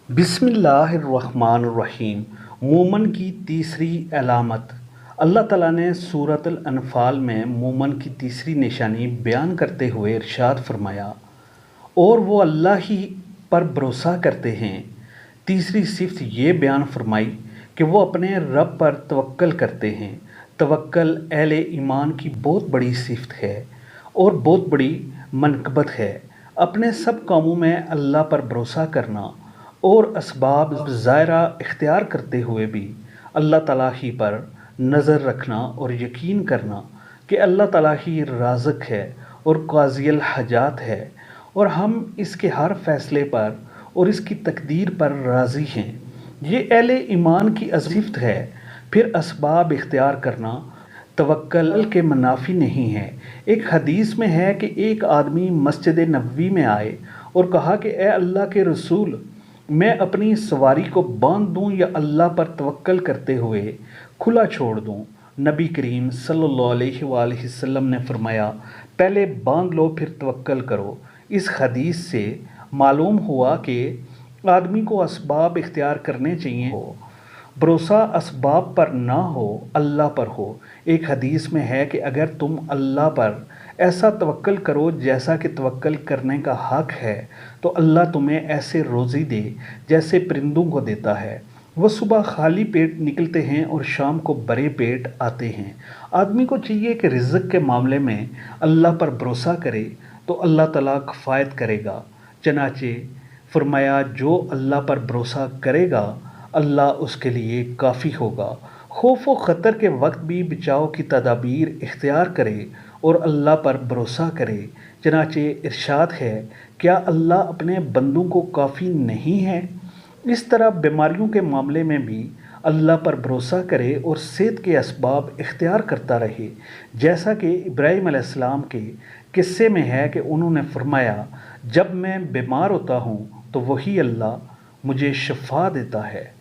बिस्मिल्लाहिर्रहमानिर्रहीम। मोमन की तीसरी अलामत। अल्लाह ताला ने सूरत अल-अनफ़ाल में मोमन की तीसरी निशानी बयान करते हुए इरशाद फरमाया, और वो अल्लाह ही पर भरोसा करते हैं। तीसरी सिफ़त ये बयान फरमाई कि वो अपने रब पर तवक्ल करते हैं। तवक्ल अहले ईमान की बहुत बड़ी सिफ़त है और बहुत बड़ी मनक़बत है। अपने सब कामों में अल्लाह पर भरोसा करना और असबाब ज़ायरा इख्तियार करते हुए भी अल्लाह ताला ही पर नज़र रखना और यकीन करना कि अल्लाह ताला ही राज़िक़ है और क़ाज़ियल हाजात है, और हम इसके हर फ़ैसले पर और इसकी तकदीर पर राज़ी हैं। ये अहले ईमान की सिफ़त है। फिर असबाब इख्तियार करना तवक्ल के मुनाफी नहीं है। एक हदीस में है कि एक आदमी मस्जिद नबवी में आए और कहा कि ए अल्लाह के रसूल, मैं अपनी सवारी को बांध दूं या अल्लाह पर तवक्ल करते हुए खुला छोड़ दूं। नबी करीम सल्लल्लाहु अलैहि वसल्लम ने फरमाया, पहले बांध लो फिर तवक्ल करो। इस हदीस से मालूम हुआ कि आदमी को असबाब इख्तियार करने चाहिए हो, भरोसा असबाब पर ना हो, अल्लाह पर हो। एक हदीस में है कि अगर तुम अल्लाह पर ऐसा तवक्ल करो जैसा कि तवक्ल करने का हक है, तो अल्लाह तुम्हें ऐसे रोज़ी दे जैसे परिंदों को देता है। वह सुबह खाली पेट निकलते हैं और शाम को भरे पेट आते हैं। आदमी को चाहिए कि रिज़्क़ के मामले में अल्लाह पर भरोसा करे तो अल्लाह ताला किफ़ायत करेगा। चनाचे फरमाया, जो अल्लाह पर भरोसा करेगा अल्लाह उसके लिए काफ़ी होगा। खौफ व ख़तर के वक्त भी बचाव की तदाबीर इख्तियार करे और अल्लाह पर भरोसा करे। चनाचे इरशाद है, क्या अल्लाह अपने बंदों को काफ़ी नहीं है? इस तरह बीमारियों के मामले में भी अल्लाह पर भरोसा करे और सेहत के असबाब इख्तियार करता रहे। जैसा कि इब्राहीम अलैहिस्सलाम के किस्से में है कि उन्होंने फरमाया, जब मैं बीमार होता हूँ तो वही अल्लाह मुझे शिफा देता है।